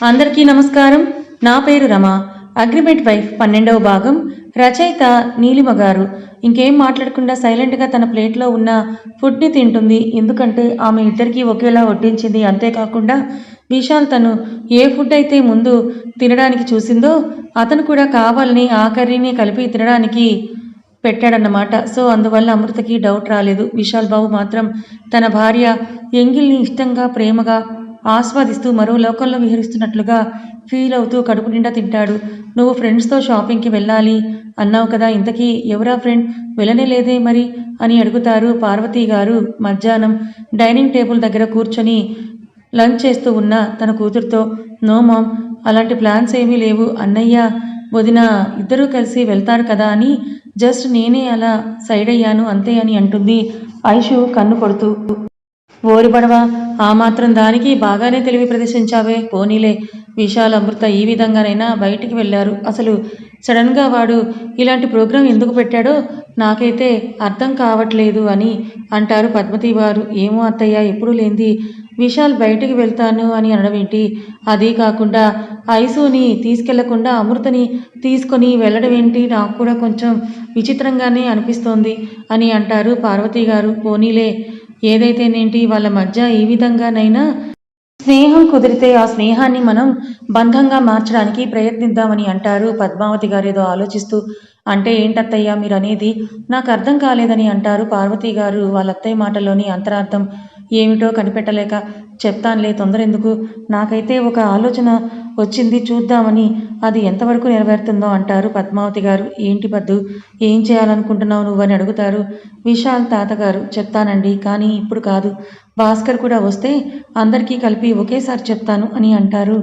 అందరికీ నమస్కారం. నా పేరు రమ. అగ్రిమెంట్ వైఫ్ 12వ భాగం. రచయిత నీలిమ గారు. ఇంకేం మాట్లాడకుండా సైలెంట్గా తన ప్లేట్లో ఉన్న ఫుడ్ని తింటుంది. ఎందుకంటే ఆమె ఇద్దరికీ ఒకేలా వడ్డించింది. అంతేకాకుండా విశాల్ తను ఏ ఫుడ్ అయితే ముందు తినడానికి చూసిందో అతను కూడా కావాలని ఆ కర్రీని కలిపి తినడానికి పెట్టాడన్నమాట. సో అందువల్ల అమృతకి డౌట్ రాలేదు. విశాల్ బాబు మాత్రం తన భార్య ఎంగిల్ని ఇష్టంగా ప్రేమగా ఆస్వాదిస్తూ మరో లోకంలో విహరిస్తున్నట్లుగా ఫీల్ అవుతూ కడుపు నిండా తింటాడు. నువ్వు ఫ్రెండ్స్తో షాపింగ్కి వెళ్ళాలి అన్నావు కదా, ఇంతకీ ఎవరా ఫ్రెండ్? వెళ్ళనే లేదే మరి అని అడుగుతారు పార్వతీ గారు. మధ్యాహ్నం డైనింగ్ టేబుల్ దగ్గర కూర్చొని లంచ్ చేస్తూ ఉన్న తన కూతురుతో, నో మామ్, అలాంటి ప్లాన్స్ ఏమీ లేవు. అన్నయ్య వదిన ఇద్దరూ కలిసి వెళ్తారు కదా అని జస్ట్ నేనే అలా సైడ్ అయ్యాను అంతే అని అంటుంది ఐషు కన్ను కొడుతూ. ఓరి బడవా, ఆ మాత్రం దానికి బాగానే తెలివి ప్రదర్శించావే. పోనీలే, విశాల్ అమృత ఈ విధంగానైనా బయటికి వెళ్ళారు. అసలు సడన్గా వాడు ఇలాంటి ప్రోగ్రాం ఎందుకు పెట్టాడో నాకైతే అర్థం కావట్లేదు అని అంటారు పద్మతి వారు. ఏమో అత్తయ్య, ఎప్పుడు లేంది విశాల్ బయటికి వెళ్తాను అని అనడమేంటి? అదీ కాకుండా ఐసుని తీసుకెళ్లకుండా అమృతని తీసుకొని వెళ్ళడం ఏంటి? నాకు కూడా కొంచెం విచిత్రంగానే అనిపిస్తోంది అని అంటారు పార్వతీ గారు. పోనీలే, ఏదైతేనేంటి వాళ్ళ మధ్య ఈ విధంగానైనా స్నేహం కుదిరితే ఆ స్నేహాన్ని మనం బంధంగా మార్చడానికి ప్రయత్నిద్దామని అంటారు పద్మావతి గారు ఏదో ఆలోచిస్తూ. అంటే ఏంటత్తయ్య మీరు అనేది? నాకు అర్థం కాలేదని అంటారు పార్వతీ గారు. వాళ్ళ అత్తయ్య మాటల్లోని అంతరార్థం ఏమిటో కనిపెట్టలేక. చెప్తానులే, తొందర ఎందుకు, నాకైతే ఒక ఆలోచన వచ్చింది, చూద్దామని. అది ఎంతవరకు నెరవేరుతుందో అంటారు పద్మావతి గారు. ఏంటి పద్దు, ఏం చేయాలనుకుంటున్నావు నువ్వని అడుగుతారు విశాల్ తాతగారు. చెప్తానండి, కానీ ఇప్పుడు కాదు. భాస్కర్ కూడా వస్తే అందరికీ కలిపి ఒకేసారి చెప్తాను అని అంటారు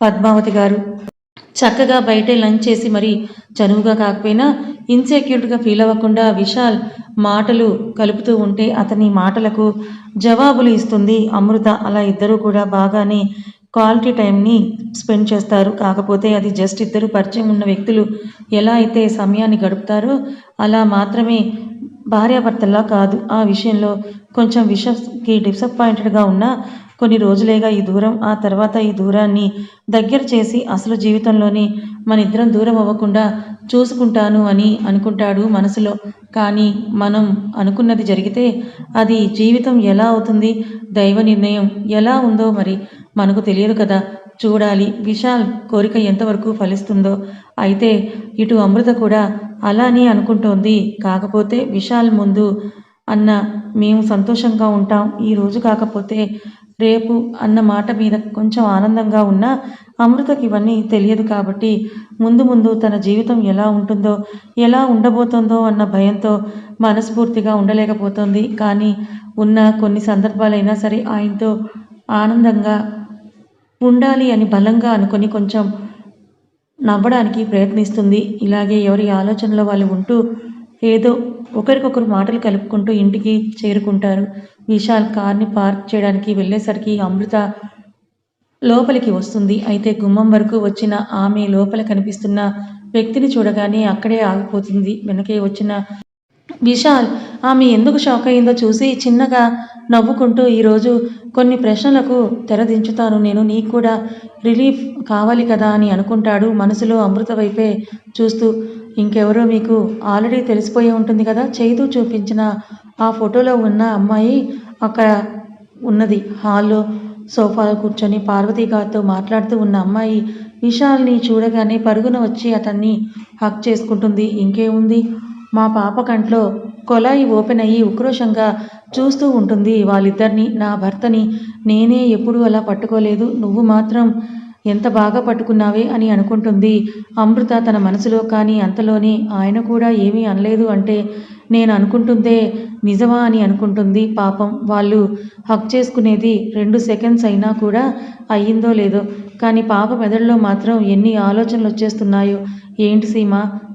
పద్మావతి గారు. చక్కగా బయటే లంచ్ చేసి మరి చనువుగా కాకపోయినా ఇన్సెక్యూర్డ్గా ఫీల్ అవ్వకుండా విశాల్ మాటలు కలుపుతూ ఉంటే అతని మాటలకు జవాబులు ఇస్తుంది అమృత. అలా ఇద్దరూ కూడా బాగానే క్వాలిటీ టైంని స్పెండ్ చేస్తారు. కాకపోతే అది జస్ట్ ఇద్దరు పరిచయం ఉన్న వ్యక్తులు ఎలా అయితే సమయాన్ని గడుపుతారో అలా మాత్రమే, భార్యాభర్తల్లా కాదు. ఆ విషయంలో కొంచెం విషకి డిసప్పాయింటెడ్గా ఉన్న కొన్ని రోజులేగా ఈ దూరం, ఆ తర్వాత ఈ దూరాన్ని దగ్గర చేసి అసలు జీవితంలోనే మన ఇద్దరం దూరం అవ్వకుండా చూసుకుంటాను అని అనుకుంటాడు మనసులో. కానీ మనం అనుకున్నది జరిగితే అది జీవితం ఎలా అవుతుంది, దైవ నిర్ణయం ఎలా ఉందో మరి మనకు తెలియదు కదా. చూడాలి విశాల్ కోరిక ఎంతవరకు ఫలిస్తుందో. అయితే ఇటు అమృత కూడా అలానే అనుకుంటోంది. కాకపోతే విశాల్ ముందు అన్న మేము సంతోషంగా ఉంటాం ఈరోజు కాకపోతే రేపు అన్న మాట మీద కొంచెం ఆనందంగా ఉన్నా అమృతకి ఇవన్నీ తెలియదు కాబట్టి ముందు ముందు తన జీవితం ఎలా ఉంటుందో ఎలా ఉండబోతుందో అన్న భయంతో మనస్ఫూర్తిగా ఉండలేకపోతుంది. కానీ ఉన్న కొన్ని సందర్భాలైనా సరే ఆయనతో ఆనందంగా ఉండాలి అని బలంగా అనుకొని కొంచెం నవ్వడానికి ప్రయత్నిస్తుంది. ఇలాగే ఎవరి ఆలోచనలో వాళ్ళు ఉంటూ ఏదో ఒకరికొకరు మాటలు కలుపుకుంటూ ఇంటికి చేరుకుంటారు. విశాల్ కార్ని పార్క్ చేయడానికి వెళ్ళేసరికి అమృత లోపలికి వస్తుంది. అయితే గుమ్మం వరకు వచ్చిన ఆమె లోపల కనిపిస్తున్న వ్యక్తిని చూడగానే అక్కడే ఆగిపోతుంది. వెనకే వచ్చిన విశాల్ ఆమె ఎందుకు షాక్ అయిందో చూసి చిన్నగా నవ్వుకుంటూ, ఈరోజు కొన్ని ప్రశ్నలకు తెరదించుతాను నేను, నీకు కూడా రిలీఫ్ కావాలి కదా అని అనుకుంటాడు మనసులో అమృత వైపే చూస్తూ. ఇంకెవరో మీకు ఆల్రెడీ తెలిసిపోయి ఉంటుంది కదా, చైతూ చూపించిన ఆ ఫోటోలో ఉన్న అమ్మాయి అక్కడ ఉన్నది. హాల్లో సోఫాలో కూర్చొని పార్వతీ గారితో మాట్లాడుతూ ఉన్న అమ్మాయి విశాల్ని చూడగానే పరుగున వచ్చి అతన్ని హక్ చేసుకుంటుంది. ఇంకేముంది, మా పాప కంట్లో కొలాయి ఓపెన్ అయ్యి ఉక్రోషంగా చూస్తూ ఉంటుంది వాళ్ళిద్దరిని. నా భర్తని నేనే ఎప్పుడూ అలా పట్టుకోలేదు, నువ్వు మాత్రం ఎంత బాగా పట్టుకున్నావే అని అనుకుంటుంది అమృత తన మనసులో. కానీ అంతలోనే ఆయన కూడా ఏమీ అనలేదు అంటే నేను అనుకుంటుందే నిజమా అని అనుకుంటుంది. పాపం వాళ్ళు హక్ చేసుకునేది 2 సెకండ్స్ అయినా కూడా అయ్యిందో లేదో, కానీ పాప మెదడులో మాత్రం ఎన్ని ఆలోచనలు వచ్చేస్తున్నాయో. ఏంటి సీమ,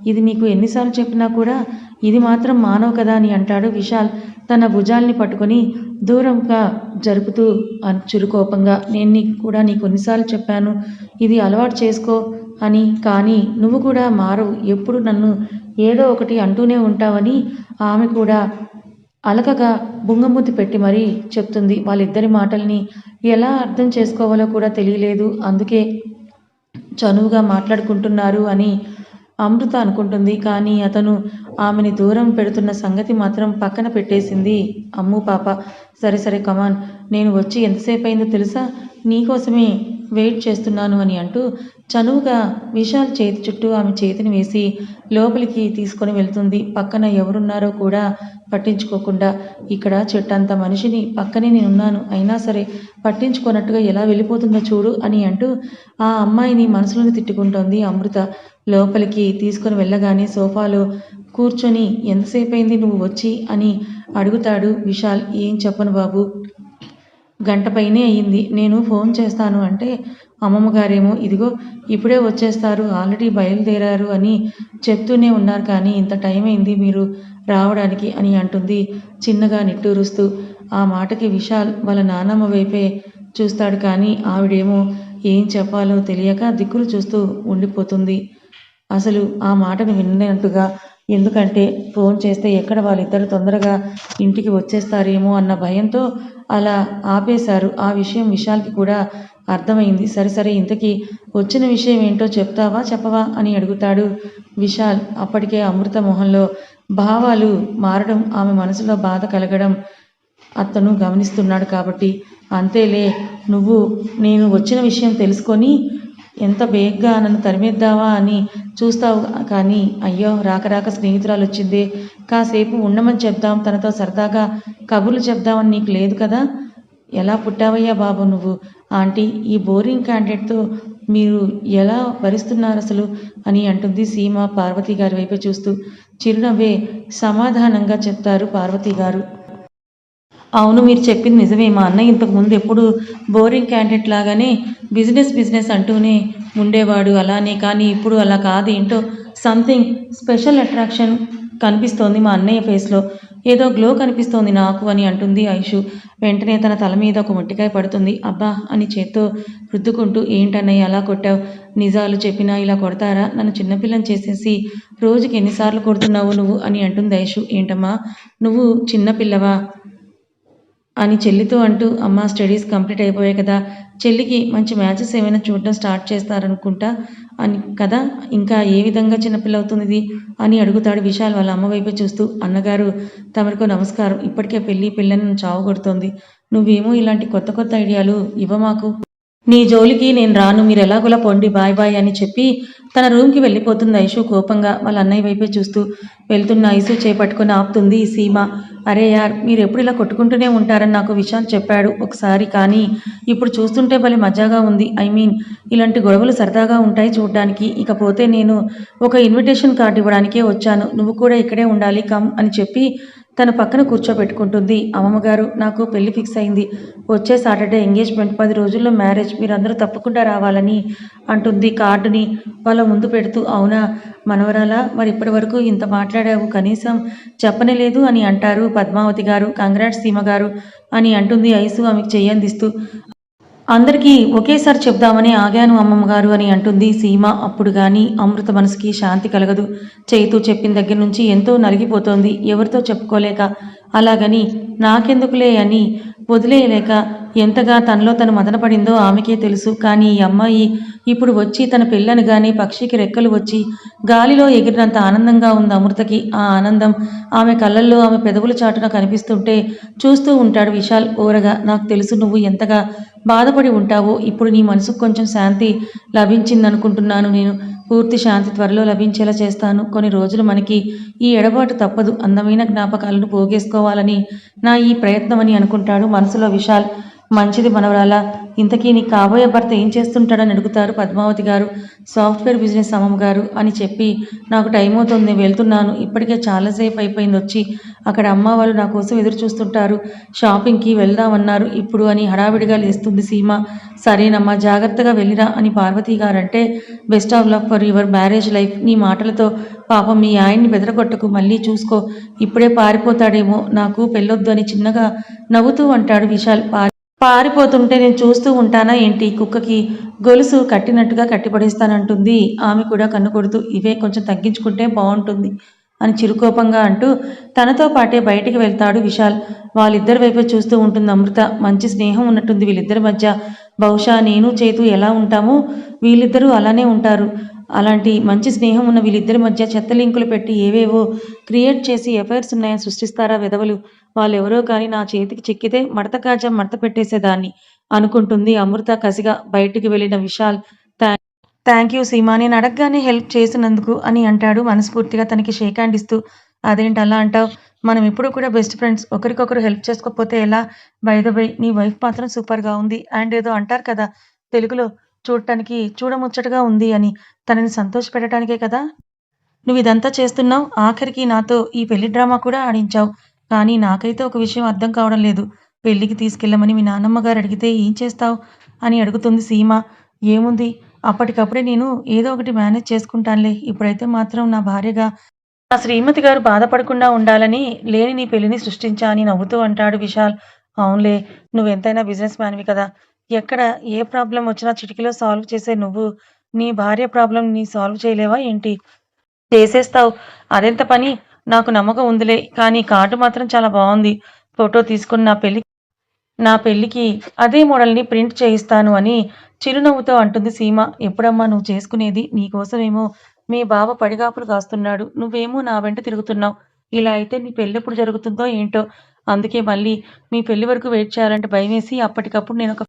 ఇది నీకు ఎన్నిసార్లు చెప్పినా కూడా ఇది మాత్రం మానవు కదా అని అంటాడు విశాల్ తన భుజాల్ని పట్టుకొని దూరంగా జరుపుతూ చురుకోపంగా. నేను నీకు కొన్నిసార్లు చెప్పాను ఇది అలవాటు చేసుకో అని, కానీ నువ్వు కూడా మారవు, ఎప్పుడు నన్ను ఏదో ఒకటి అంటూనే ఉంటావని ఆమె కూడా అలకగా బుంగమూతి పెట్టి మరీ చెప్తుంది. వాళ్ళిద్దరి మాటల్ని ఎలా అర్థం చేసుకోవాలో కూడా తెలియలేదు. అందుకే చనువుగా మాట్లాడుకుంటున్నారు అని అమృత అనుకుంటుంది. కానీ అతను ఆమెని దూరం పెడుతున్న సంగతి మాత్రం పక్కన పెట్టేసింది అమ్ము పాప. సరే సరే కమాన్, నేను వచ్చి ఎంతసేపు అయిందో తెలుసా, నీకోసమే వెయిట్ చేస్తున్నాను అని అంటూ చనువుగా విశాల్ చేతి చుట్టూ ఆమె చేతిని వేసి లోపలికి తీసుకొని వెళ్తుంది. పక్కన ఎవరున్నారో కూడా పట్టించుకోకుండా. ఇక్కడ చెట్టంత మనిషిని పక్కనే నేనున్నాను, అయినా సరే పట్టించుకోనట్టుగా ఎలా వెళ్ళిపోతుందో చూడు అని అంటూ ఆ అమ్మాయిని మనసులోనే తిట్టుకుంటోంది అమృత. లోపలికి తీసుకొని వెళ్ళగానే సోఫాలో కూర్చొని ఎంతసేపు అయింది నువ్వు వచ్చి అని అడుగుతాడు విశాల్. ఏం చెప్పను బాబు, గంట పైనే అయ్యింది, నేను ఫోన్ చేస్తాను అంటే అమ్మమ్మ గారేమో ఇదిగో ఇప్పుడే వచ్చేస్తారు, ఆల్రెడీ బయలుదేరారు అని చెప్తూనే ఉన్నారు, కానీ ఇంత టైం అయింది మీరు రావడానికి అని అంటుంది చిన్నగా నిట్టూరుస్తూ. ఆ మాటకి విశాల్ వాళ్ళ నాన్నమ్మ వైపే చూస్తాడు, కానీ ఆవిడేమో ఏం చెప్పాలో తెలియక దిక్కులు చూస్తూ ఉండిపోతుంది. అసలు ఆ మాటను విన్నట్టుగా, ఎందుకంటే ఫోన్ చేస్తే ఎక్కడ వాళ్ళిద్దరు తొందరగా ఇంటికి వచ్చేస్తారేమో అన్న భయంతో అలా ఆపేశారు. ఆ విషయం విశాల్కి కూడా అర్థమైంది. సరే సరే, ఇంతకీ వచ్చిన విషయం ఏంటో చెప్తావా చెప్పవా అని అడుగుతాడు విశాల్. అప్పటికే అమృత మొహంలో భావాలు మారడం, ఆమె మనసులో బాధ కలగడం అతను గమనిస్తున్నాడు. కాబట్టి అంతేలే, నువ్వు నేను వచ్చిన విషయం తెలుసుకొని ఎంత బేగ్గా నన్ను తరిమేద్దావా అని చూస్తావు, కానీ అయ్యో రాక రాక స్నేహితురాలు వచ్చిందే, కాసేపు ఉండమని చెప్దాం, తనతో సరదాగా కబుర్లు చెప్దామని నీకు లేదు కదా, ఎలా పుట్టావయ్యా బాబు నువ్వు, ఆంటీ ఈ బోరింగ్ క్యాండిడేట్తో మీరు ఎలా భరిస్తున్నారు అసలు అని అంటుంది సీమ పార్వతి గారి వైపు చూస్తూ. చిరునవ్వే సమాధానంగా చెప్తారు పార్వతి గారు. అవును, మీరు చెప్పింది నిజమే, మా అన్నయ్య ఇంతకు ముందు ఎప్పుడు బోరింగ్ క్యాండిడేట్ లాగానే బిజినెస్ అంటూనే ఉండేవాడు అలానే, కానీ ఇప్పుడు అలా కాదు, ఏంటో సంథింగ్ స్పెషల్ అట్రాక్షన్ కనిపిస్తోంది మా అన్నయ్య ఫేస్లో, ఏదో గ్లో కనిపిస్తోంది నాకు అని అంటుంది ఐషు. వెంటనే తన తల మీద ఒక మొట్టికాయ పడుతుంది. అబ్బా అని చేత్తో రుద్దుకుంటూ, ఏంటన్నయ్య అలా కొట్టావు, నిజాలు చెప్పినా ఇలా కొడతారా, నన్ను చిన్నపిల్లని చేసేసి రోజుకి ఎన్నిసార్లు కొడుతున్నావు నువ్వు అని అంటుంది ఐషు. ఏంటమ్మా నువ్వు చిన్నపిల్లవా అని చెల్లితో అంటూ, అమ్మ స్టడీస్ కంప్లీట్ అయిపోయాయి కదా, చెల్లికి మంచి మ్యాచెస్ ఏమైనా చూడడం స్టార్ట్ చేస్తారనుకుంటా అని కదా, ఇంకా ఏ విధంగా చిన్నపిల్ల అవుతుంది ఇది అని అడుగుతాడు విశాల్ వాళ్ళ అమ్మ వైపు చూస్తూ. అన్నగారు తమకు నమస్కారం, ఇప్పటికే పెళ్ళని చావు కొడుతోంది, నువ్వేమో ఇలాంటి కొత్త కొత్త ఐడియాలు ఇవ్వ మాకు, నీ జోలికి నేను రాను, మీరు ఎలాగోలా పొండి బాయ్ బాయ్ అని చెప్పి తన రూమ్కి వెళ్ళిపోతుంది ఐషు కోపంగా వాళ్ళ అన్నయ్య వైపే చూస్తూ. వెళ్తున్న ఐషు చేపట్టుకుని ఆపుతుంది సీమ. అరే యార్, మీరు ఎప్పుడు ఇలా కొట్టుకుంటూనే ఉంటారని నాకు విశాల్ చెప్పాడు ఒకసారి, కానీ ఇప్పుడు చూస్తుంటే భలే మజాగా ఉంది, ఐ మీన్ ఇలాంటి గొడవలు సరదాగా ఉంటాయి చూడ్డానికి, ఇకపోతే నేను ఒక ఇన్విటేషన్ కార్డు ఇవ్వడానికే వచ్చాను, నువ్వు కూడా ఇక్కడే ఉండాలి కమ్ అని చెప్పి తన పక్కన కూర్చోబెట్టుకుంటుంది. అమ్మమ్మగారు నాకు పెళ్లి ఫిక్స్ అయింది, వచ్చే సాటర్డే ఎంగేజ్మెంట్, 10 రోజుల్లో మ్యారేజ్, మీరందరూ తప్పకుండా రావాలని అంటుంది కార్డుని వాళ్ళ ముందు పెడుతూ. అవునా మనవరాలా, మరి ఇప్పటి వరకు ఇంత మాట్లాడావు, కనీసం చెప్పనే లేదు అని అంటారు పద్మావతి గారు. కంగ్రాట్స్ సీమ గారు అని అంటుంది ఐసు ఆమెకు చెయ్యందిస్తూ. అందరికీ ఒకేసారి చెప్దామని ఆగాను అమ్మమ్మగారు అని అంటుంది సీమ. అప్పుడు కానీ అమృత మనసుకి శాంతి కలగదు. చైతు చెప్పిన దగ్గర నుంచి ఎంతో నలిగిపోతోంది, ఎవరితో చెప్పుకోలేక, అలాగని నాకెందుకులే అని వదిలేయలేక ఎంతగా తనలో తను మదనపడిందో ఆమెకే తెలుసు. కానీ ఈ అమ్మాయి ఇప్పుడు వచ్చి తన పెళ్ళనగానే పక్షికి రెక్కలు వచ్చి గాలిలో ఎగిరినంత ఆనందంగా ఉంది అమృతకి. ఆ ఆనందం ఆమె కళ్ళల్లో, ఆమె పెదవుల చాటున కనిపిస్తుంటే చూస్తూ ఉంటాడు విశాల్ ఓరగా. నాకు తెలుసు నువ్వు ఎంతగా బాధపడి ఉంటావో, ఇప్పుడు నీ మనసుకు కొంచెం శాంతి లభించిందనుకుంటున్నాను నేను. పూర్తి శాంతి త్వరలో లభించేలా చేస్తాను. కొన్ని రోజులు మనకి ఈ ఎడబాటు తప్పదు, అందమైన జ్ఞాపకాలను పోగేసుకోవాలని నా ఈ ప్రయత్నం అని అనుకుంటాడు మనసులో విశాల్. మంచిది మనవరాలా, ఇంతకీ నీ కాబోయే భర్త ఏం చేస్తుంటాడని అడుగుతారు పద్మావతి గారు. సాఫ్ట్వేర్ బిజినెస్ అమ్మమ్మ గారు అని చెప్పి, నాకు టైం అవుతుంది వెళ్తున్నాను, ఇప్పటికే చాలాసేపు అయిపోయింది వచ్చి, అక్కడ అమ్మ వాళ్ళు నా కోసం ఎదురు చూస్తుంటారు, షాపింగ్కి వెళ్దామన్నారు ఇప్పుడు అని హడావిడిగా లేస్తుంది సీమ. సరేనమ్మా జాగ్రత్తగా వెళ్ళిరా అని పార్వతి గారంటే, best of luck for your marriage life. నీ మాటలతో పాపం మీ ఆయన్ని బెదరగొట్టకు, మళ్ళీ చూసుకో, ఇప్పుడే పారిపోతాడేమో, నాకు పెళ్ళొద్దు అని చిన్నగా నవ్వుతూ అంటాడు విశాల్. పారిపోతుంటే నేను చూస్తూ ఉంటానా ఏంటి, కుక్కకి గొలుసు కట్టినట్టుగా కట్టిపడేస్తానంటుంది ఆమె కూడా కన్ను కొడుతూ. ఇవే కొంచెం తగ్గించుకుంటే బాగుంటుంది అని చిరుకోపంగా అంటూ తనతో పాటే బయటికి వెళ్తాడు విశాల్. వాళ్ళిద్దరి వైపు చూస్తూ ఉంటుంది అమృత. మంచి స్నేహం ఉన్నట్టుంది వీళ్ళిద్దరి మధ్య. బహుశా నేను చేతు ఎలా ఉంటామో వీళ్ళిద్దరూ అలానే ఉంటారు. అలాంటి మంచి స్నేహం ఉన్న వీళ్ళిద్దరి మధ్య చెత్త లింకులు పెట్టి ఏవేవో క్రియేట్ చేసి ఎఫైర్స్ ఉన్నాయని సృష్టిస్తారా వెధవలు. వాళ్ళెవరో కానీ నా చేతికి చిక్కితే మడత కాజా మడత పెట్టేసేదాన్ని అనుకుంటుంది అమృత కసిగా. బయటికి వెళ్ళిన విశాల్ థ్యాంక్ యూ సీమా, నేను అడగగానే హెల్ప్ చేసినందుకు అని అంటాడు మనస్ఫూర్తిగా తనకి షేక్ హ్యాండ్ ఇస్తూ. అదేంటి అలా అంటావు? మనం ఎప్పుడు కూడా బెస్ట్ ఫ్రెండ్స్, ఒకరికొకరు హెల్ప్ చేసుకోకపోతే ఎలా? బై ద బై నీ వైఫ్ మాత్రం సూపర్గా ఉంది అండ్ ఏదో అంటారు కదా తెలుగులో, చూడటానికి చూడముచ్చటగా ఉంది అని. తనని సంతోషపెట్టడానికే కదా నువ్వు ఇదంతా చేస్తున్నావు. ఆఖరికి నాతో ఈ పెళ్లి డ్రామా కూడా ఆడించావు. కానీ నాకైతే ఒక విషయం అర్థం కావడం లేదు. పెళ్లికి తీసుకెళ్ళమని మీ నాన్నమ్మ గారు అడిగితే ఏం చేస్తావు అని అడుగుతుంది సీమ. ఏముంది, అప్పటికప్పుడే నేను ఏదో ఒకటి మేనేజ్ చేసుకుంటానులే. ఇప్పుడైతే మాత్రం నా భార్యగా ఆ శ్రీమతి గారు బాధపడకుండా ఉండాలని లేని నీ పెళ్లిని సృష్టించా అని నవ్వుతూ అంటాడు విశాల్. అవునులే, నువ్వెంతైనా బిజినెస్ మ్యాన్వి కదా. ఎక్కడ ఏ ప్రాబ్లం వచ్చినా చిటికలో సాల్వ్ చేసే నువ్వు నీ భార్య ప్రాబ్లం నీ సాల్వ్ చేయలేవా ఏంటి? చేసేస్తావు. అదెంత పని? నాకు నమ్మకం ఉందిలే. కానీ కార్డు మాత్రం చాలా బావుంది. ఫోటో తీసుకొని నా పెళ్ళికి అదే మోడల్‌ని ప్రింట్ చేయిస్తాను అని చిరునవ్వుతో అంటుంది సీమ. ఎప్పుడమ్మా నువ్వు చేసుకునేది? నీకోసమేమో మీ బావ పడిగాపులు కాస్తున్నాడు. నువ్వేమో నా వెంట తిరుగుతున్నావు. ఇలా అయితే నీ పెళ్ళెప్పుడు జరుగుతుందో ఏంటో? అందుకే మళ్ళీ మీ పెళ్లి వరకు వెయిట్ చేయాలంటే భయమేసి అప్పటికప్పుడు నేనొక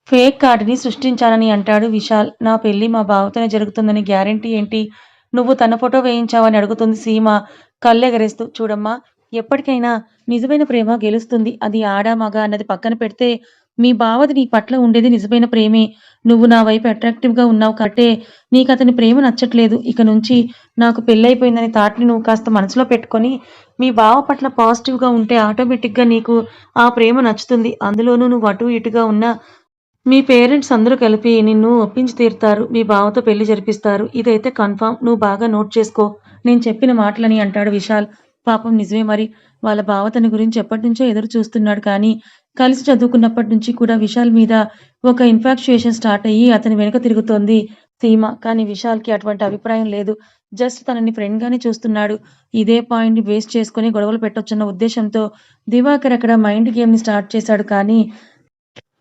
ఫేక్ కార్డ్‌ని సృష్టించానని అంటాడు విశాల్. నా పెళ్లి మా బావతోనే జరుగుతుందని గ్యారంటీ ఏంటి? నువ్వు తన ఫోటో వేయించావని అడుగుతుంది సీమ కళ్ళెగరేస్తూ. చూడమ్మా, ఎప్పటికైనా నిజమైన ప్రేమ గెలుస్తుంది. అది ఆడ, మగ అన్నది పక్కన పెడితే మీ బావది నీ పట్ల ఉండేది నిజమైన ప్రేమే. నువ్వు నా వైపు అట్రాక్టివ్‌గా ఉన్నావు కాబట్టే నీకతని ప్రేమ నచ్చట్లేదు. ఇక నుంచి నాకు పెళ్లయిపోయిందనే థాట్‌ని నువ్వు కాస్త మనసులో పెట్టుకొని మీ బావ పట్ల పాజిటివ్‌గా ఉంటే ఆటోమేటిక్‌గా నీకు ఆ ప్రేమ నచ్చుతుంది. అందులోనూ నువ్వు అటు ఇటుగా ఉన్న మీ పేరెంట్స్ అందరూ కలిపి నిన్ను ఒప్పించి తీరుతారు. మీ బావతో పెళ్లి జరిపిస్తారు. ఇదైతే కన్ఫర్మ్. నువ్వు బాగా నోట్ చేసుకో నేను చెప్పిన మాటలని అంటాడు విశాల్. పాపం నిజమే మరి. వాళ్ళ బావ తన గురించి ఎప్పటినుంచో ఎదురు చూస్తున్నాడు కానీ, కలిసి చదువుకున్నప్పటి నుంచి కూడా విశాల్ మీద ఒక ఇన్ఫాక్చుయేషన్ స్టార్ట్ అయ్యి అతని వెనక తిరుగుతోంది సీమ. కానీ విశాల్‌కి అటువంటి అభిప్రాయం లేదు. జస్ట్ తనని ఫ్రెండ్‌గానే చూస్తున్నాడు. ఇదే పాయింట్‌ని బేస్ చేసుకొని గొడవలు పెట్టొచ్చన్న ఉద్దేశంతో దివాకర్ అక్కడ మైండ్ గేమ్‌ని స్టార్ట్ చేశాడు కానీ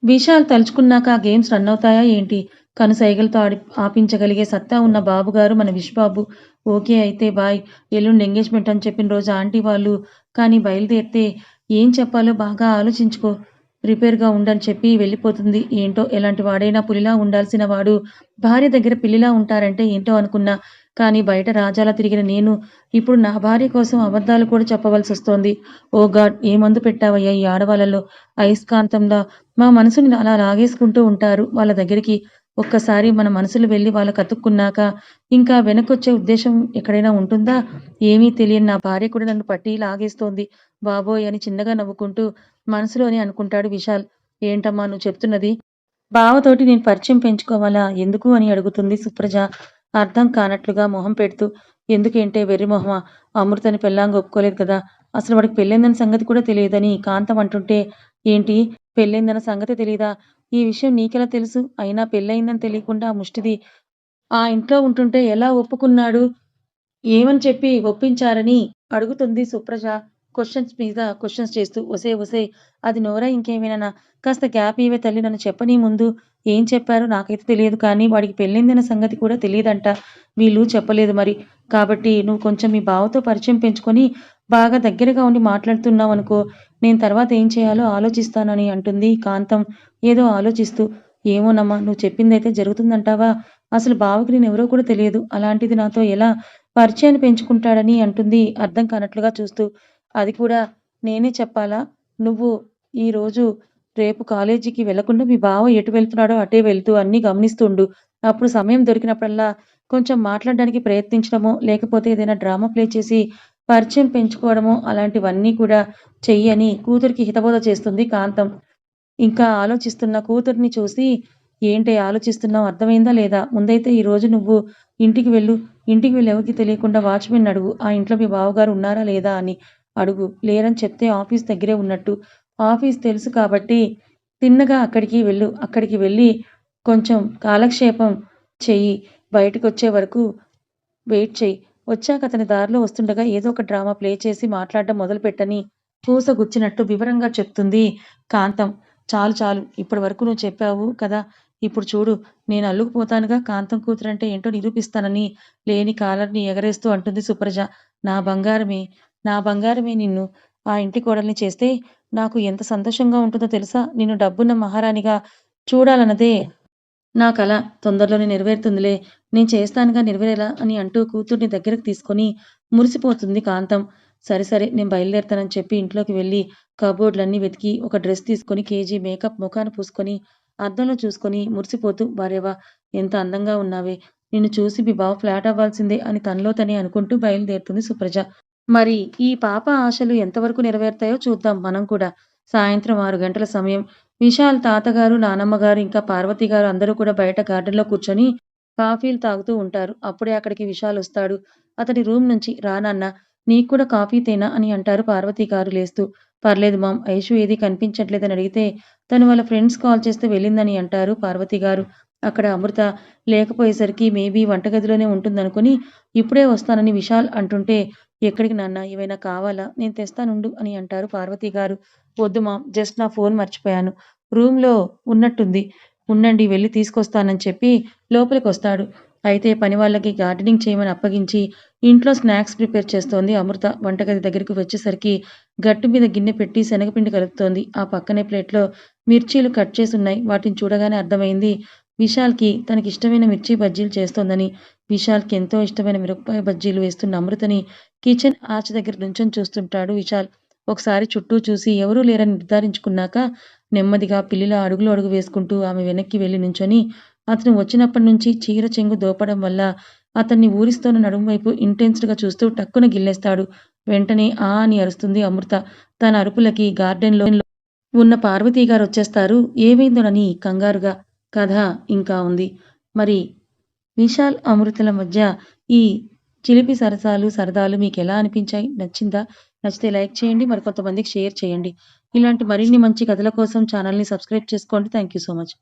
విశాల్ తలుచుకున్నాక ఆ గేమ్స్ రన్నవుతాయా ఏంటి? కనుసైగలతో ఆపించగలిగే సత్తా ఉన్న బాబుగారు మన విష్‌బాబు. ఓకే అయితే బాయ్. ఎల్లుండి ఎంగేజ్‌మెంట్ అని చెప్పిన రోజు ఆంటీ వాళ్ళు కానీ బయలుదేరితే ఏం చెప్పాలో బాగా ఆలోచించుకో. ప్రిపేర్‌గా ఉండని చెప్పి వెళ్ళిపోతుంది. ఏంటో ఎలాంటి వాడైనా పులిలా ఉండాల్సిన వాడు భార్య దగ్గర పిల్లిలా ఉంటారంటే ఏంటో అనుకున్నా. కానీ బయట రాజాలా తిరిగిన నేను ఇప్పుడు నా భార్య కోసం అబద్ధాలు కూడా చెప్పవలసొస్తోంది. ఓ గాడ్! ఏ మందు పెట్టావయ్యా ఈ ఆడవాళ్ళలో అయస్కాంతంలా మా మనసుని అలా లాగేసుకుంటూ ఉంటారు వాళ్ళ దగ్గరికి. ఒక్కసారి మన మనసులు వెళ్ళి వాళ్ళకతుక్కున్నాక ఇంకా వెనకొచ్చే ఉద్దేశం ఎక్కడైనా ఉంటుందా? ఏమీ తెలియని నా భార్య కూడా నన్ను పట్టి లాగేస్తోంది బాబోయ్! అని చిన్నగా నవ్వుకుంటూ మనసులోనే అనుకుంటాడు విశాల్. ఏంటమ్మా నువ్వు చెప్తున్నది? బావతోటి నేను పరిచయం పెంచుకోవాలా? ఎందుకు అని అడుగుతుంది సుప్రజ అర్థం కానట్లుగా మొహం పెడుతూ. ఎందుకేంటే వెర్రి మొహమా? అమృతని పెళ్ళాంగా ఒప్పుకోలేదు కదా! అసలు వాడికి పెళ్ళయిందన్న సంగతి కూడా తెలియదని కాంతం అంటుంటే, ఏంటి పెళ్ళయిందన్న సంగతి తెలీదా? ఈ విషయం నీకెలా తెలుసు? అయినా పెళ్ళయిందని తెలియకుండా ఆ ముష్టిది ఆ ఇంట్లో ఉంటుంటే ఎలా ఒప్పుకున్నాడు? ఏమని చెప్పి ఒప్పించారని అడుగుతుంది సుప్రజ క్వెషన్స్ మీద క్వెషన్స్ చేస్తూ. ఒసేయ్ ఒసేయ్, అది నోరా ఇంకేమైనానా? కాస్త గ్యాప్ ఇవ్వే తల్లి, నన్ను చెప్పనీ ముందు. ఏం చెప్పారో నాకైతే తెలియదు కానీ వాడికి పెళ్ళిందన్న సంగతి కూడా తెలీదంట. వీళ్ళు చెప్పలేదు మరి. కాబట్టి నువ్వు కొంచెం మీ బావతో పరిచయం పెంచుకొని బాగా దగ్గరగా ఉండి మాట్లాడుతున్నావనుకో, నేను తర్వాత ఏం చేయాలో ఆలోచిస్తానని అంటుంది కాంతం ఏదో ఆలోచిస్తూ. ఏమోనమ్మా, నువ్వు చెప్పిందైతే జరుగుతుందంటావా? అసలు బావకి నేనెవరో కూడా తెలియదు. అలాంటిది నాతో ఎలా పరిచయాన్ని పెంచుకుంటాడని అంటుంది అర్థం కానట్లుగా చూస్తూ. అది కూడా నేనే చెప్పాలా? నువ్వు ఈరోజు, రేపు కాలేజీకి వెళ్ళకుండా మీ బావ ఎటు వెళ్తున్నాడో అటే వెళ్తూ అన్నీ గమనిస్తుండు. అప్పుడు సమయం దొరికినప్పుడల్లా కొంచెం మాట్లాడడానికి ప్రయత్నించడమో, లేకపోతే ఏదైనా డ్రామా ప్లే చేసి పరిచయం పెంచుకోవడమో అలాంటివన్నీ కూడా చెయ్యి అని కూతురికి హితబోధ చేస్తుంది కాంతం. ఇంకా ఆలోచిస్తున్న కూతుర్ని చూసి, ఏంటే ఆలోచిస్తున్నావు? అర్థమైందా లేదా? ముందైతే ఈరోజు నువ్వు ఇంటికి వెళ్ళు. ఇంటికి వెళ్ళి ఎవరికీ తెలియకుండా వాచ్‌మెన్‌ని అడుగు. ఆ ఇంట్లో మీ బావగారు ఉన్నారా లేదా అని అడుగు. లేరని చెప్తే ఆఫీస్ దగ్గరే ఉన్నట్టు. ఆఫీస్ తెలుసు కాబట్టి తిన్నగా అక్కడికి వెళ్ళు. అక్కడికి వెళ్ళి కొంచెం కాలక్షేపం చెయ్యి. బయటికొచ్చే వరకు వెయిట్ చెయ్యి. వచ్చాక అతని దారిలో వస్తుండగా ఏదో ఒక డ్రామా ప్లే చేసి మాట్లాడడం మొదలుపెట్టని పూసగుచ్చినట్టు వివరంగా చెప్తుంది కాంతం. చాలు చాలు. ఇప్పటి వరకు నువ్వు చెప్పావు కదా! ఇప్పుడు చూడు, నేను అల్లుకుపోతానుగా, కాంతం కూతురంటే ఏంటో నిరూపిస్తానని లేని కాలర్‌ని ఎగరేస్తూ అంటుంది సుప్రజ. నా బంగారమే, నా బంగారమే నిన్ను ఆ ఇంటి కోడల్ని చేస్తే నాకు ఎంత సంతోషంగా ఉంటుందో తెలుసా? నిన్ను డబ్బున్న మహారాణిగా చూడాలన్నదే నా కల. తొందరలోనే నెరవేరుతుందిలే. నేను చేస్తానుగా నెరవేరేలా అని అంటూ కూతుర్ని దగ్గరకు తీసుకొని మురిసిపోతుంది కాంతం. సరే సరే నేను బయలుదేరుతానని చెప్పి ఇంట్లోకి వెళ్ళి కబోర్డ్‌లన్నీ వెతికి ఒక డ్రెస్ తీసుకొని కేజీ మేకప్ మొఖాన పూసుకొని అద్దంలో చూసుకొని మురిసిపోతూ భార్యవ్వ ఎంత అందంగా ఉన్నావే! నిన్ను చూసి మీ బావ ఫ్లాట్ అవ్వాల్సిందే అని తనలో తనే అనుకుంటూ బయలుదేరుతుంది సుప్రజ. మరి ఈ పాప ఆశలు ఎంతవరకు నెరవేరుతాయో చూద్దాం మనం కూడా. సాయంత్రం 6 గంటల సమయం. విశాల్ తాతగారు, నానమ్మగారు ఇంకా పార్వతి గారు అందరూ కూడా బయట గార్డెన్‌లో కూర్చొని కాఫీలు తాగుతూ ఉంటారు. అప్పుడే అక్కడికి విశాల్ వస్తాడు. అతని రూమ్ నుంచి "రా నాన్న, నీకు కూడా కాఫీ తేనా" అని అంటారు పార్వతి గారు లేస్తూ. "పర్లేదు మామ్, ఐషు ఏది కనిపించట్లేదని" అడిగితే తను వాళ్ళ ఫ్రెండ్స్ కాల్ చేస్తే వెళ్ళిందని అంటారు పార్వతి గారు. అక్కడ అమృత లేకపోయేసరికి మేబీ వంటగదిలోనే ఉంటుందనుకుని ఇప్పుడే వస్తానని విశాల్ అంటుంటే "ఎక్కడికి నాన్న, ఏమైనా కావాలా? నేను తెస్తానుండు" అని అంటారు పార్వతి గారు. "వద్దు మామ్, జస్ట్ నా ఫోన్ మర్చిపోయాను. రూమ్‌లో ఉన్నట్టుంది. ఉండండి వెళ్లి తీసుకొస్తానని" చెప్పి లోపలికొస్తాడు. అయితే పనివాళ్ళకి గార్డెనింగ్ చేయమని అప్పగించి ఇంట్లో స్నాక్స్ ప్రిపేర్ చేస్తోంది అమృత. వంటగది దగ్గరికి వచ్చేసరికి గట్టు మీద గిన్నె పెట్టి శనగపిండి కలుపుతోంది. ఆ పక్కనే ప్లేట్‌లో మిర్చీలు కట్ చేసున్నాయి. వాటిని చూడగానే అర్థమైంది విశాల్‌కి తనకిష్టమైన మిర్చి బజ్జీలు చేస్తోందని. విశాల్‌కి ఎంతో ఇష్టమైన మిరపకాయ బజ్జీలు వేస్తున్న అమృతని కిచెన్ ఆర్చ్ దగ్గర నుంచొని చూస్తుంటాడు విశాల్. ఒకసారి చుట్టూ చూసి ఎవరూ లేరని నిర్ధారించుకున్నాక నెమ్మదిగా పిల్లిలా అడుగులో అడుగు వేసుకుంటూ ఆమె వెనక్కి వెళ్లి నుంచొని అతను వచ్చినప్పటి నుంచి చీర చెంగు దోపడం వల్ల అతన్ని ఊరిస్తోన్న నడుము వైపు ఇంటెన్స్డ్‌గా చూస్తూ టక్కున గిల్లేస్తాడు. వెంటనే ఆ అని అరుస్తుంది అమృత. తన అరుపులకి గార్డెన్‌లో ఉన్న పార్వతి గారొచ్చేస్తారు. ఏమైందోనని కంగారుగా. కథ ఇంకా ఉంది. మరి విశాల్, అమృతల మధ్య ఈ చిలిపి సరసాలు, సరదాలు మీకెలా అనిపించాయి? నచ్చిందా? నచ్చితే లైక్ చేయండి. మరికొంతమందికి షేర్ చేయండి. ఇలాంటి మరిన్ని మంచి కథల కోసం ఛానల్‌ని సబ్స్క్రైబ్ చేసుకోండి. Thank you so much.